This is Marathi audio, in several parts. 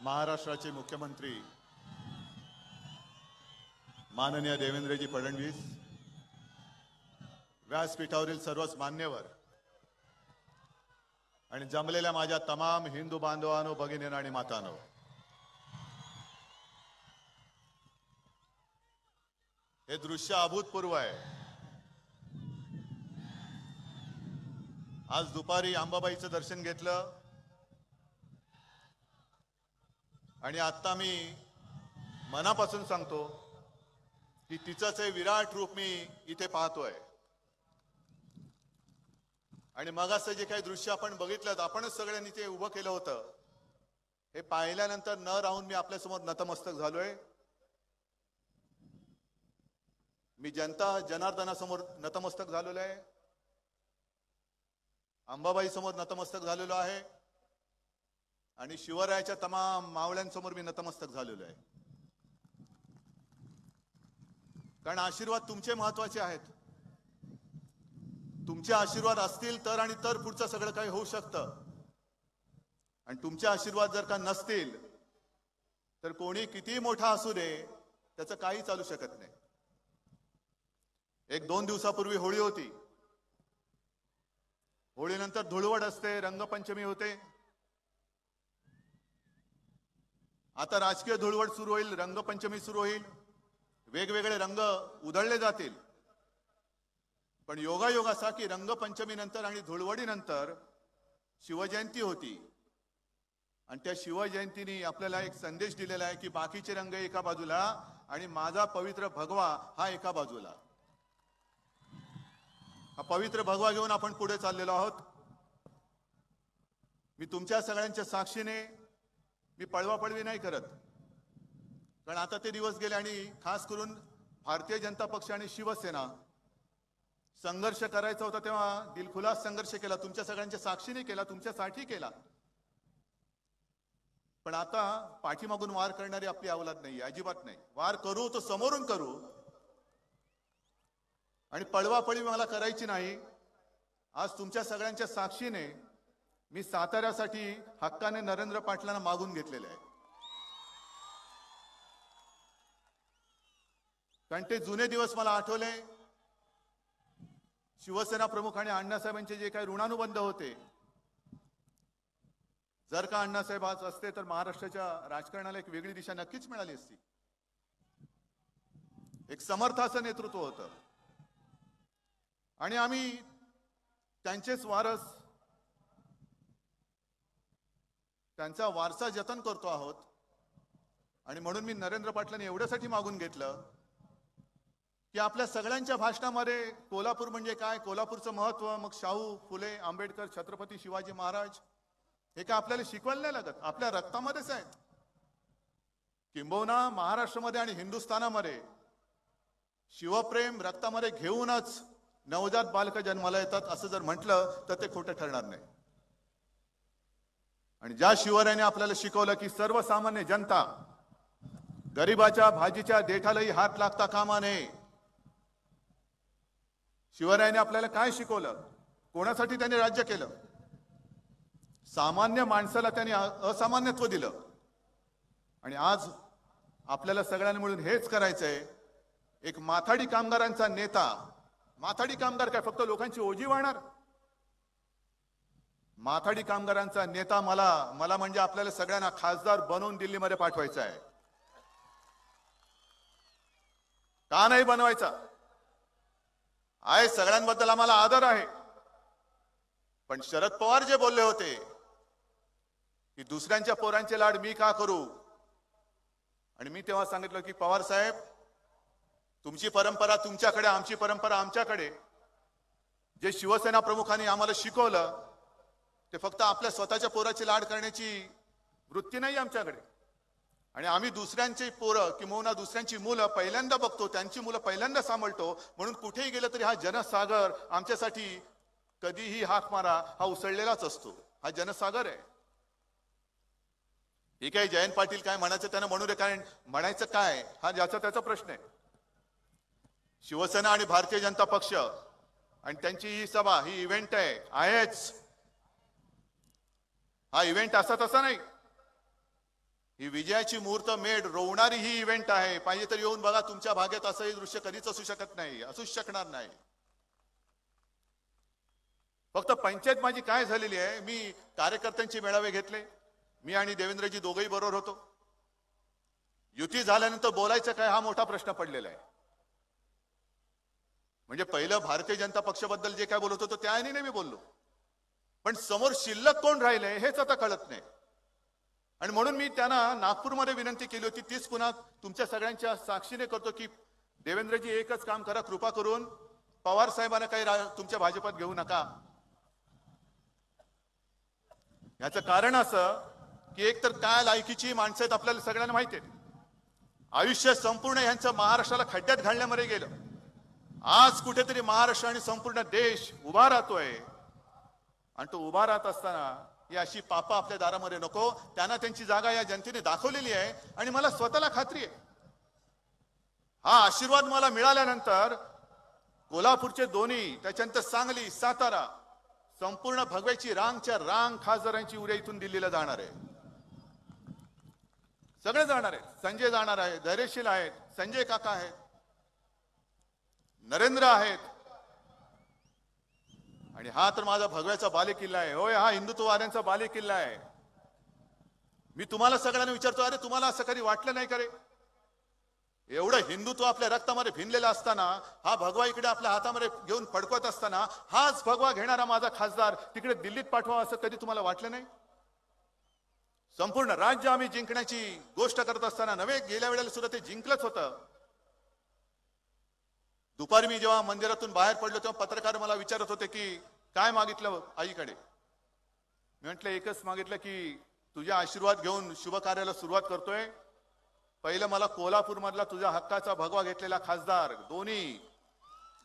महाराष्ट्राचे मुख्यमंत्री माननीय देवेंद्रजी फडणवीस, व्यासपीठावरील सर्वच मान्यवर आणि जमलेल्या माझ्या तमाम हिंदू बांधवांनो, भगिनींनो आणि मातांनो, हे दृश्य अभूतपूर्व आहे। आज दुपारी अंबाबाईचं दर्शन घेतलं आणि आता मी मनापासून सांगतो की तिचंच हे विराट रूप मी इथे पाहतोय। आणि मग असं जे काही दृश्य आपण बघितलं, आपणच सगळ्यांनी ते उभं केलं होतं, हे पाहिल्यानंतर न राहून मी आपल्या समोर नतमस्तक झालोय। मी जनता जनार्दनासमोर नतमस्तक झालेलो आहे, अंबाबाई समोर नतमस्तक झालेलो आहे आणि शिवरायाच्या तमाम मावळ्यांसमोर मी नतमस्तक झालेलो आहे। कारण आशीर्वाद तुमचे महत्त्वाचे आहेत। तुमचे आशीर्वाद असतील तर आणि तर पुढचं सगळं काही होऊ शकतं, आणि तुमचे आशीर्वाद जर का नसतील तर कोणी किती मोठा असू दे त्याचं काही चालू शकत नाही। एक दोन दिवसापूर्वी होळी होती, होळीनंतर धुळवड असते, रंगपंचमी होते। आता राजकीय धुळवड सुरू होईल, रंगपंचमी सुरू होईल, वेगवेगळे रंग उधळले जातील। पण योगायोग असा की रंगपंचमी नंतर आणि धुळवडी नंतर शिवजयंती होती, आणि त्या शिवजयंतीने आपल्याला एक संदेश दिलेला आहे की बाकीचे रंग एका बाजूला आणि माझा पवित्र भगवा हा एका बाजूला। हा पवित्र भगवा घेऊन आपण पुढे चाललेलो आहोत। मी तुमच्या सगळ्यांच्या साक्षीने मी पळवापळवी नाही करत, कारण आता ते दिवस गेले आणि खास करून भारतीय जनता पक्ष आणि शिवसेना संघर्ष करायचा होता तेव्हा दिलखुलास संघर्ष केला, तुमच्या सगळ्यांच्या साक्षीने केला, तुमच्यासाठी केला। पण आता पाठीमागून वार करणारी आपली अवलाद नाही, अजिबात नाही। वार करू तो समोरून करू, आणि पळवापळवी मला करायची नाही। आज तुमच्या सगळ्यांच्या साक्षीने मी साताऱ्यासाठी हक्काने नरेंद्र पाटलांना मागून घेतलेले आहे, कारण ते जुने दिवस मला आठवले। शिवसेना प्रमुख आणि अण्णासाहेबांचे जे काही ऋणानुबंध होते, जर का अण्णासाहेब आज असते तर महाराष्ट्राच्या राजकारणाला एक वेगळी दिशा नक्कीच मिळाली असती। एक समर्थ असं नेतृत्व होतं, आणि आम्ही त्यांचेच वारस, त्यांचा वारसा जतन करतो आहोत। आणि म्हणून मी नरेंद्र पाटलांनी एवढ्यासाठी मागून घेतलं की आपल्या सगळ्यांच्या भाषणामध्ये कोल्हापूर म्हणजे काय, कोल्हापूरचं महत्त्व, मग शाहू फुले आंबेडकर छत्रपती शिवाजी महाराज, हे काय आपल्याला शिकवायला नाही लागत, आपल्या रक्तामध्येच आहेत। किंबहुना महाराष्ट्रामध्ये आणि हिंदुस्थानामध्ये शिवप्रेम रक्तामध्ये घेऊनच नवजात बालक जन्माला येतात, असं जर म्हटलं तर ते खोटं ठरणार नाही। आणि ज्या शिवरायाने आपल्याला शिकवलं की सर्वसामान्य जनता, गरिबाच्या भाजीच्या देठालाही हात लागता कामा नये, शिवरायाने आपल्याला काय शिकवलं, कोणासाठी त्यांनी राज्य केलं, सामान्य माणसाला त्यांनी असामान्यत्व दिलं। आणि आज आपल्याला सगळ्यांना मिळून हेच करायचंय। एक माथाडी कामगारांचा नेता, माथाडी कामगार काय फक्त लोकांची ओझी वाढणार, माथाडी कामगारांचा नेता मला म्हणजे आपल्याला सगळ्यांना खासदार बनवून दिल्लीमध्ये पाठवायचा आहे। का नाही बनवायचा आहे, सगळ्यांबद्दल आम्हाला आदर आहे। पण शरद पवार जे बोलले होते की दुसऱ्यांच्या पोरांचे लाड मी का करू, आणि मी तेव्हा सांगितलं की पवार साहेब, तुमची परंपरा तुमच्याकडे, आमची परंपरा आमच्याकडे। जे शिवसेना प्रमुखांनी आम्हाला शिकवलं ते फक्त आपल्या स्वतःच्या पोराची लाड करण्याची वृत्ती नाही आमच्याकडे, आणि आम्ही दुसऱ्यांची पोरं किंवा दुसऱ्यांची मुलं पहिल्यांदा बघतो, त्यांची मुलं पहिल्यांदा सांभाळतो। म्हणून कुठेही गेलं तरी हा जनसागर आमच्यासाठी कधीही हाक मारा हा उसळलेलाच असतो, हा जनसागर आहे। हे काय जयंत पाटील काय म्हणायचं त्यांना म्हणू दे, कारण म्हणायचं काय हा ज्याचा त्याचा प्रश्न आहे। शिवसेना आणि भारतीय जनता पक्ष आणि त्यांची ही सभा, ही इव्हेंट आहेच। हा इव्हेंट असा तसा नाही, ही विजयाची मुहूर्त मेढ रोवणारी ही इव्हेंट आहे. पाहिजे तर येऊन बघा, तुमच्या भाग्यात असंही दृश्य कधीच असू शकत नाही, असूच शकणार नाही. फक्त पंचायत माझी काय झालेली आहे, मी कार्यकर्त्यांचे मेळावे घेतले, मी आणि देवेंद्रजी दोघंही बरोबर होतो. युती झाल्यानंतर बोलायचं काय हा मोठा प्रश्न पडलेला आहे. म्हणजे पहिलं भारतीय जनता पक्षाबद्दल जे काय बोलत होतो त्या मी बोललो, पण समोर शिल्लक कोण राहिले हेच आता कळत नाही. आणि म्हणून मी त्यांना नागपूरमध्ये विनंती केली होती, तीच पुन्हा तुमच्या सगळ्यांच्या साक्षीने करतो की देवेंद्रजी एकच काम करा, कृपा करून पवार साहेबांना काही तुमच्या भाजपात घेऊ नका. याचं कारण असं की एक तर काय लायकीची माणसं आहेत आपल्याला सगळ्यांना माहिती आहे. आयुष्य संपूर्ण यांचं महाराष्ट्राला खड्ड्यात घालण्यामध्ये गेलं. आज कुठेतरी महाराष्ट्र आणि संपूर्ण देश उभा राहतोय, आणि तो उभा राहत असताना ही अशी पापा आपल्या दारामध्ये नको. त्यांना त्यांची जागा या जनतेने दाखवलेली आहे, आणि मला स्वतःला खात्री आहे हा आशीर्वाद मला मिळाल्यानंतर कोल्हापूरचे दोन्ही, त्याच्यानंतर सांगली, सातारा, संपूर्ण भगव्याची रांगच्या रांग खासदारांची उद्या इथून दिल्लीला जाणार आहे. सगळे जाणार आहेत. संजय जाणार आहे, धैर्यशील आहेत, संजय काका आहेत, नरेंद्र आहेत, आणि हा तर माझा भगव्याचा बालेकिल्ला आहे. होय, हा हिंदुत्ववाद्यांचा बालेकिल्ला आहे. मी तुम्हाला सगळ्यांना विचारतो, अरे तुम्हाला असं कधी वाटलं नाही का रे, एवढं हिंदुत्व आपल्या रक्तामध्ये भिनलेलं असताना, हा भगवा इकडे आपल्या हातामध्ये घेऊन फडकवत असताना, हाच भगवा घेणारा माझा खासदार तिकडे दिल्लीत पाठवा असं कधी तुम्हाला वाटलं नाही? संपूर्ण राज्य आम्ही जिंकण्याची गोष्ट करत असताना नव्हे, गेल्या वेळेला सुद्धा ते जिंकलंच होतं. दुपारी मी जेव्हा मंदिरातून बाहेर पडलो तेव्हा पत्रकार मला विचारत होते की काय मागितलं आईकडे. मी म्हटलं एकच मागितलं की तुझ्या आशीर्वाद घेऊन शुभ कार्याला सुरुवात करतोय. पहिलं मला कोल्हापूर मधला तुझ्या हक्काचा भगवा घेतलेला खासदार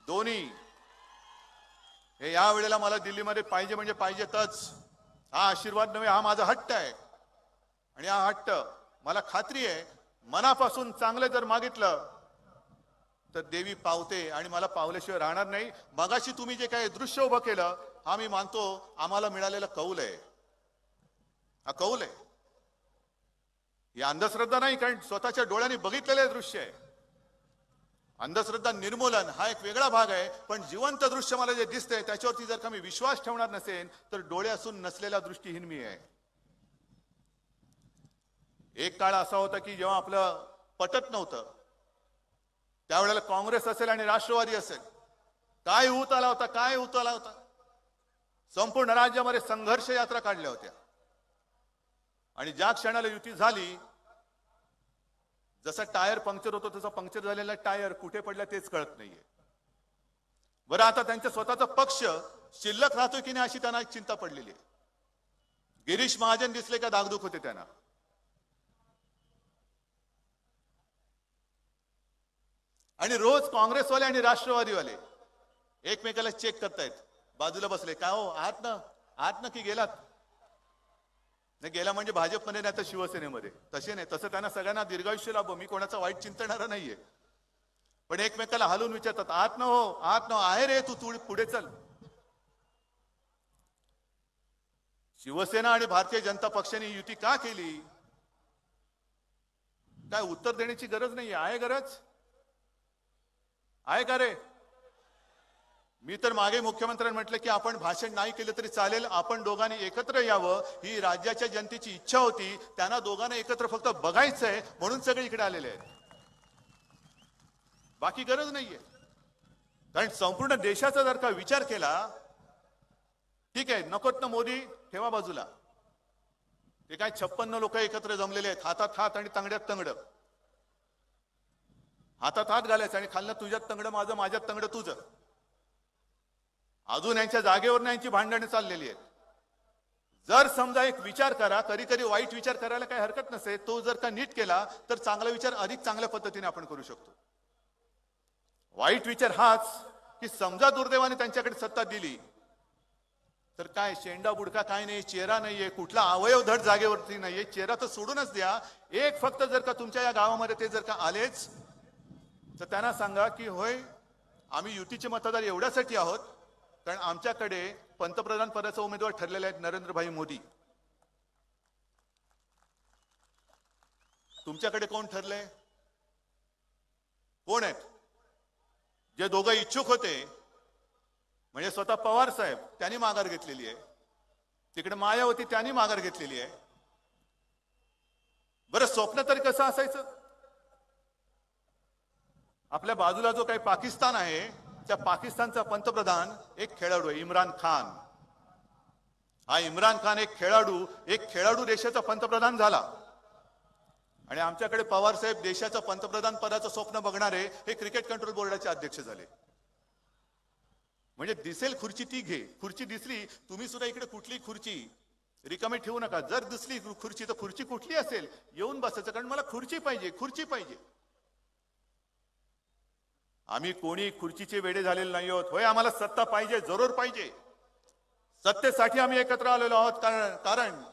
दोन्ही हे या वेळेला मला दिल्लीमध्ये पाहिजे म्हणजे पाहिजेतच. हा आशीर्वाद नव्हे, हा माझा हट्ट आहे, आणि हा हट्ट मला खात्री आहे मनापासून चांगलं जर मागितलं तर देवी पावते, आणि मला पावल्याशिवाय राहणार नाही. मगाशी तुम्ही जे काही दृश्य उभं केलं, हा मी मानतो आम्हाला मिळालेला कौल आहे. हा कौल आहे, ही अंधश्रद्धा नाही, कारण स्वतःच्या डोळ्यांनी बघितलेले दृश्य आहे. अंधश्रद्धा निर्मूलन हा एक वेगळा भाग आहे, पण जिवंत दृश्य मला जे दिसतंय त्याच्यावरती जर का मी विश्वास ठेवणार नसेल तर डोळे असून नसलेला दृष्टीहीन मी आहे. एक काळ असा होता की जेव्हा आपलं पटत नव्हतं त्यावेळेला काँग्रेस असेल आणि राष्ट्रवादी असेल, काय होत आला होता, संपूर्ण राज्यामध्ये संघर्ष यात्रा काढल्या होत्या. आणि ज्या क्षणाला युती झाली, जसा टायर पंक्चर होतो तसा पंक्चर झालेला टायर कुठे पडला तेच कळत नाहीये. बरं, आता त्यांचा स्वतःचा पक्ष शिल्लक राहतोय की नाही अशी त्यांना एक चिंता पडलेली आहे. गिरीश महाजन दिसले का दागदुख होते त्यांना. आणि रोज काँग्रेसवाले आणि राष्ट्रवादीवाले एकमेकाला चेक करतायत, बाजूला बसले. काय हो, आहात ना की गेलात? नाही गेला म्हणजे भाजपमध्ये नाही तर शिवसेनेमध्ये, तसे नाही. तसं त्यांना सगळ्यांना दीर्घायुष्य लाभो, मी कोणाचा वाईट चिंतणारा नाहीये. पण एकमेकाला हलवून विचारतात, आहात ना आहे रे, तू पुढे चल. शिवसेना आणि भारतीय जनता पक्षाने युती का केली, काय उत्तर देण्याची गरज नाही आहे. गरज आहे का रे? मी तर मागे मुख्यमंत्र्यांनी म्हटलं की आपण भाषण नाही केलं तरी चालेल, आपण दोघांनी एकत्र यावं, ही राज्याच्या जनतेची इच्छा होती. त्यांना दोघांना एकत्र फक्त बघायचंय म्हणून सगळे इकडे आलेले आहेत, बाकी गरज नाहीये. कारण संपूर्ण देशाचा जर का विचार केला, ठीक आहे, नकोत ना मोदी ठेवा बाजूला, ते काय 56 लोक एकत्र जमलेले आहेत, हातात हात आणि तंगड्यात तंगड. हातात हात घालायचं आणि खालनं तुझ्यात तंगड माझं, माझ्यात तंगड तुझं. अजून यांच्या जागेवर यांची भांडणे चाललेली आहेत. जर समजा एक विचार करा, कधी कधी वाईट विचार करायला काही हरकत नसेल, तो जर का नीट केला तर चांगला विचार अधिक चांगल्या पद्धतीने आपण करू शकतो. वाईट विचार हाच की समजा दुर्दैवाने त्यांच्याकडे सत्ता दिली तर काय शेंडा बुडका काय नाही, चेहरा नाहीये, कुठला अवयव धड जागेवरती नाहीये. चेहरा तर सोडूनच द्या, एक फक्त जर का तुमच्या या गावामध्ये ते जर का आलेच तर त्यांना सांगा की होय, आम्ही युतीचे मतदार एवढ्यासाठी आहोत कारण आमच्याकडे पंतप्रधान पदाचा उमेदवार ठरलेले आहेत नरेंद्रभाई मोदी. तुमच्याकडे कोण ठरले? कोण आहेत? जे दोघं इच्छुक होते म्हणजे स्वतः पवार साहेब त्यांनी माघार घेतलेली आहे, तिकडे मायावती त्यांनी माघार घेतलेली आहे. बरं स्वप्न तरी कसं असायचं? आपल्या बाजूला जो काही पाकिस्तान आहे त्या पाकिस्तानचा पंतप्रधान एक खेळाडू आहे, इम्रान खान. हा इम्रान खान एक खेळाडू देशाचा पंतप्रधान झाला. आणि आमच्याकडे पवार साहेब देशाचं पंतप्रधान पदाचं स्वप्न बघणारे हे क्रिकेट कंट्रोल बोर्डाचे अध्यक्ष झाले. म्हणजे दिसेल खुर्ची ती घे. खुर्ची दिसली, तुम्ही सुद्धा इकडे कुठली खुर्ची रिकामी ठेवू नका. जर दिसली खुर्ची तर खुर्ची कुठली असेल येऊन बसायचं, कारण मला खुर्ची पाहिजे. आम्ही कोणी खुर्चीचे वेडे झालेले नाही आहोत. होय, आम्हाला सत्ता पाहिजे, जरूर पाहिजे. सत्तेसाठी आम्ही एकत्र आलेलो आहोत, कारण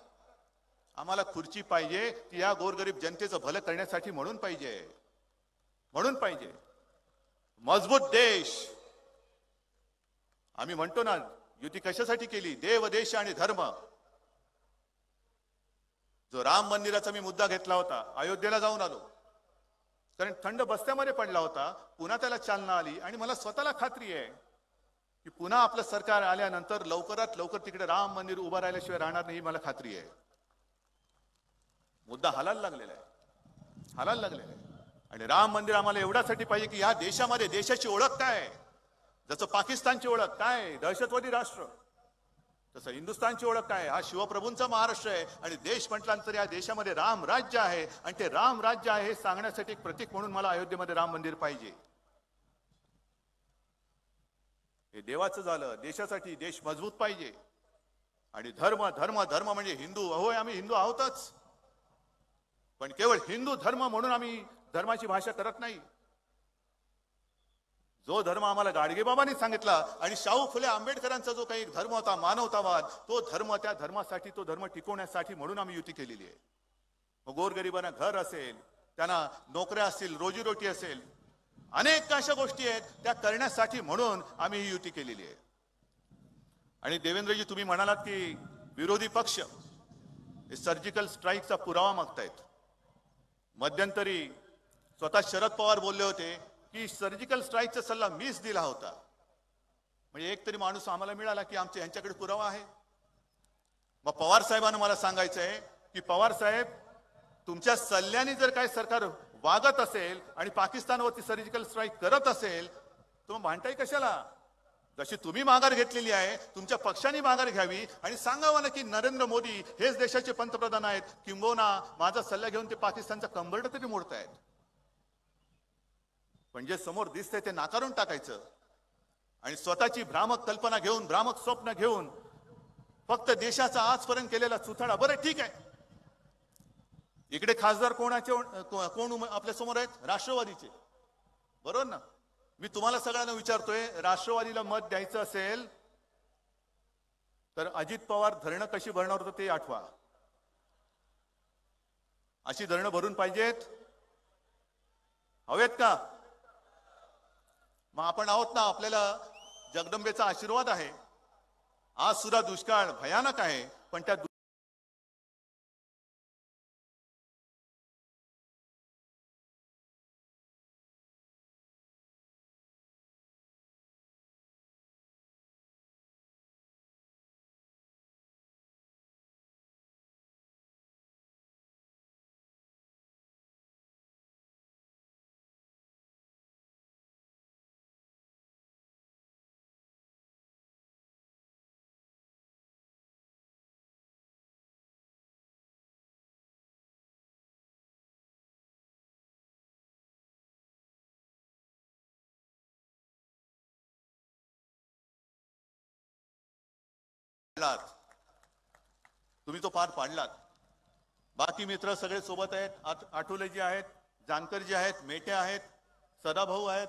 आम्हाला खुर्ची पाहिजे ती या गोरगरीब जनतेचं भलं करण्यासाठी म्हणून पाहिजे. मजबूत देश. आम्ही म्हणतो ना, युती कशासाठी केली? देव, देश आणि धर्म. जो राम मंदिराचा मी मुद्दा घेतला होता, अयोध्येला जाऊन आलो, कारण थंड बस्त्यामध्ये पडला होता. पुन्हा त्याला चालना आली आणि मला स्वतःला खात्री आहे की पुन्हा आपलं सरकार आल्यानंतर लवकरात लवकर तिकडे राम मंदिर उभं राहिल्याशिवाय राहणार नाही, मला खात्री आहे. मुद्दा हालायला लागलेला आहे. आणि राम मंदिर आम्हाला एवढ्यासाठी पाहिजे की या देशामध्ये देशाची ओळख काय आहे? जसं पाकिस्तानची ओळख काय? दहशतवादी राष्ट्र. तसं हिंदुस्थानची ओळख काय? हा शिवप्रभूंचा महाराष्ट्र आहे. आणि देश म्हटल्यानंतर या देशामध्ये राम राज्य आहे, आणि ते राम राज्य आहे हे सांगण्यासाठी एक प्रतीक म्हणून मला अयोध्येमध्ये राम मंदिर पाहिजे. हे देवाचं झालं. देशासाठी देश मजबूत पाहिजे. आणि धर्म म्हणजे हिंदू. होय, आम्ही हिंदू आहोतच, पण केवळ हिंदू धर्म म्हणून आम्ही धर्माची भाषा करत नाही. जो धर्म आम्हाला गाडगेबाबांनी सांगितला आणि शाहू फुले आंबेडकरांचा जो काही धर्म होता, मानवतावाद, तो धर्म, त्या धर्मासाठी, तो धर्म टिकवण्यासाठी म्हणून आम्ही युती केलेली आहे. मग गोरगरिबांना घर असेल, त्यांना नोकऱ्या असतील, रोजीरोटी असेल, अनेक अशा गोष्टी आहेत त्या करण्यासाठी म्हणून आम्ही ही युती केलेली आहे. आणि देवेंद्रजी, तुम्ही म्हणालात की विरोधी पक्ष सर्जिकल स्ट्राईकचा पुरावा मागतायत. मध्यंतरी स्वतः शरद पवार बोलले होते की सर्जिकल स्ट्राईकचा सल्ला मीच दिला होता. म्हणजे एक तरी माणूस आम्हाला मिळाला की आमच्या यांच्याकडे पुरावा आहे. मग पवार साहेबांना मला सांगायचं आहे की पवार साहेब, तुमच्या सल्ल्याने जर काय सरकार वागत असेल आणि पाकिस्तानवरती सर्जिकल स्ट्राईक करत असेल तर मग भांडताय कशाला? जशी तुम्ही माघार घेतलेली आहे, तुमच्या पक्षाने माघार घ्यावी आणि सांगावं ना की नरेंद्र मोदी हेच देशाचे पंतप्रधान आहेत, किंबहुना माझा सल्ला घेऊन ते पाकिस्तानचा कंबरड तरी मोडतायत. पण जे समोर दिसतंय ते नाकारून टाकायचं आणि स्वतःची भ्रामक कल्पना घेऊन, भ्रामक स्वप्न घेऊन फक्त देशाचा आजपर्यंत केलेला चुथाडा. बरं ठीक आहे, इकडे खासदार कोण आपल्या समोर आहेत? राष्ट्रवादीचे, बरोबर ना? मी तुम्हाला सगळ्यांना विचारतोय, राष्ट्रवादीला मत द्यायचं असेल तर अजित पवार धरणं कशी भरणार होतं ते आठवा. अशी धरणं भरून पाहिजेत, हवेत का? मग आपण आहोत ना, आपल्याला जगदंबेचा आशीर्वाद आहे. आज सुद्धा दुष्काळ भयानक आहे, पण त्या तुम्ही तो पार पाडलात. बाकी मित्र सगळे सोबत आहेत. आठवलेजी आहेत, जानकरजी आहेत, मेटे आहेत, सदाभाऊ आहेत.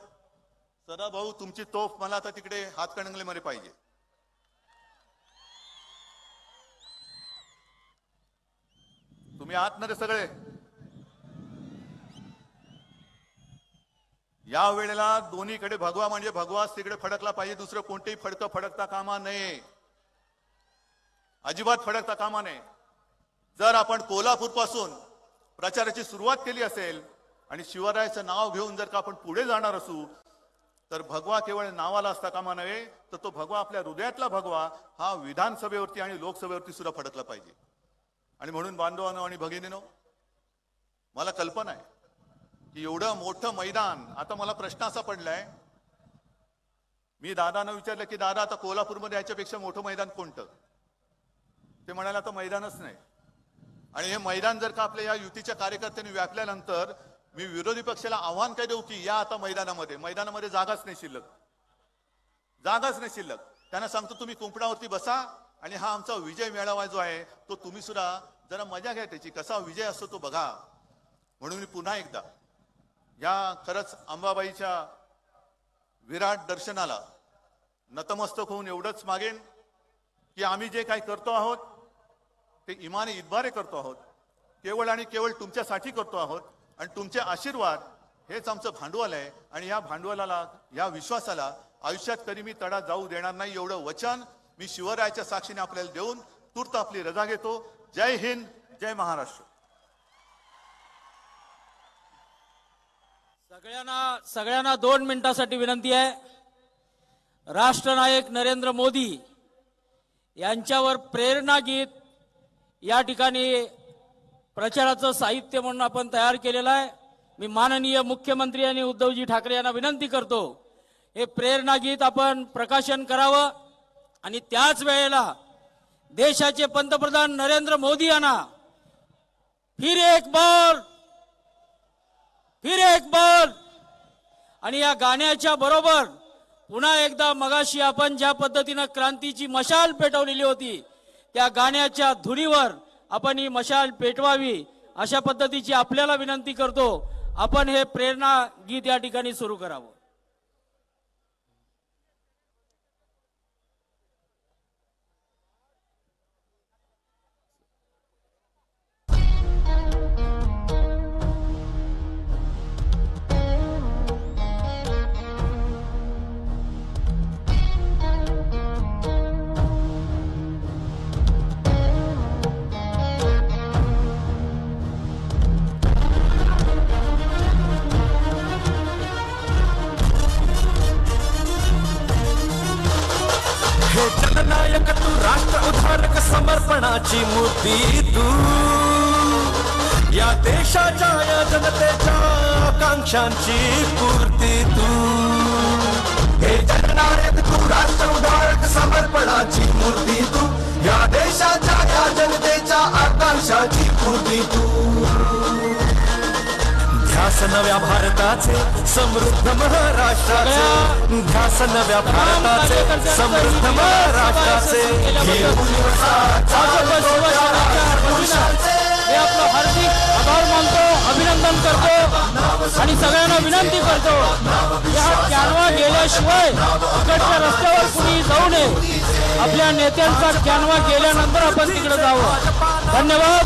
सदाभाऊ, तुमची तोफ मला आता तिकडे हातकणंगलेमध्ये पाहिजे. तुम्ही आहात ना रे सगळे? या वेळेला दोन्हीकडे भगवा म्हणजे भगवाच तिकडे फडकला पाहिजे. दुसरं कोणतेही फडकं फडकता कामा नये, अजिबात फडकता कामा नये. जर आपण कोल्हापूर पासून प्रचाराची सुरुवात केली असेल आणि शिवरायाचं नाव घेऊन जर का आपण पुढे जाणार असू तर भगवा केवळ नावाला असता कामा नये, तर तो भगवा आपल्या हृदयातला भगवा हा विधानसभेवरती आणि लोकसभेवरती सुद्धा फडकला पाहिजे. आणि म्हणून बांधवांनो आणि भगिनीनो, मला कल्पना आहे की एवढं मोठं मैदान, आता मला प्रश्न असा पडलाय, मी दादांना विचारलं की दादा आता कोल्हापूरमध्ये याच्यापेक्षा मोठं मैदान कोणतं? ते म्हणाले आता मैदानच नाही. आणि हे मैदान जर का आपल्या या युतीच्या कार्यकर्त्यांनी व्यापल्यानंतर मी विरोधी पक्षाला आव्हान काय देऊ की या आता मैदानामध्ये जागाच नाही शिल्लक, जागाच नाही शिल्लक. त्यांना सांगतो तुम्ही कुंपणावरती बसा आणि हा आमचा विजय मेळावा जो आहे तो तुम्ही सुद्धा जरा मजा घ्या, त्याची कसा विजय असतो तो बघा. म्हणून मी पुन्हा एकदा या खरंच अंबाबाईच्या विराट दर्शनाला नतमस्तक होऊन एवढंच मागेन की आम्ही जे काही करतो आहोत ते इमाने इतबारे करतो आहोत, केवळ आणि केवळ तुमच्यासाठी करतो आहोत. आणि तुमचे आशीर्वाद हेच आमचं भांडवल आहे. आणि या भांडवलाला, या विश्वासाला आयुष्यात कधी मी तडा जाऊ देणार नाही, एवढं वचन मी शिवरायाच्या साक्षीने आपल्याला देऊन तूर्त आपली रजा घेतो. जय हिंद, जय महाराष्ट्र. सगळ्यांना 2 मिनिटासाठी विनंती आहे. राष्ट्रनायक नरेंद्र मोदी यांच्यावर प्रेरणा गीत या ठिकाणी प्रचाराचं साहित्य म्हणून आपण तयार केलेलं आहे. मी माननीय मुख्यमंत्री आणि उद्धवजी ठाकरे यांना विनंती करतो, हे प्रेरणा गीत आपण प्रकाशन करावं आणि त्याच वेळेला देशाचे पंतप्रधान नरेंद्र मोदी यांना फिर एक बार आणि या गाण्याच्या बरोबर पुन्हा एकदा मगाशी आपण ज्या पद्धतीने क्रांतीची मशाल पेटवलेली होती त्या गाण्याच्या धुनीवर आपण ही मशाल पेटवावी, अशा पद्धतीची आपल्याला विनंती करतो. आपण हे प्रेरणा गीत या ठिकाणी सुरू करावं. जननायक तू, राष्ट्र उद्धारक, समर्पणाची मूर्ती तू, या देशाच्या या जनतेच्या आकांक्षांची पूर्ती तू. हे जननायक तू, राष्ट्र उद्धारक, समर्पणाची मूर्ती तू, या देशाच्या या जनतेच्या आकांक्षाची पूर्ती तू. ध्यास नव्या भारताचे, समृद्ध महाराष्ट्राचे, ध्यास नव्या भारताचे, समृद्ध महाराष्ट्राचे. मी आपलं हार्दिक आभार मानतो, अभिनंदन करतो आणि सगळ्यांना विनंती करतो या कॅनवा गेल्याशिवाय इकडच्या रस्त्यावर कुणी जाऊ नये. आपल्या नेत्यांचा कॅनवा गेल्यानंतर आपण तिकडे जावं. धन्यवाद.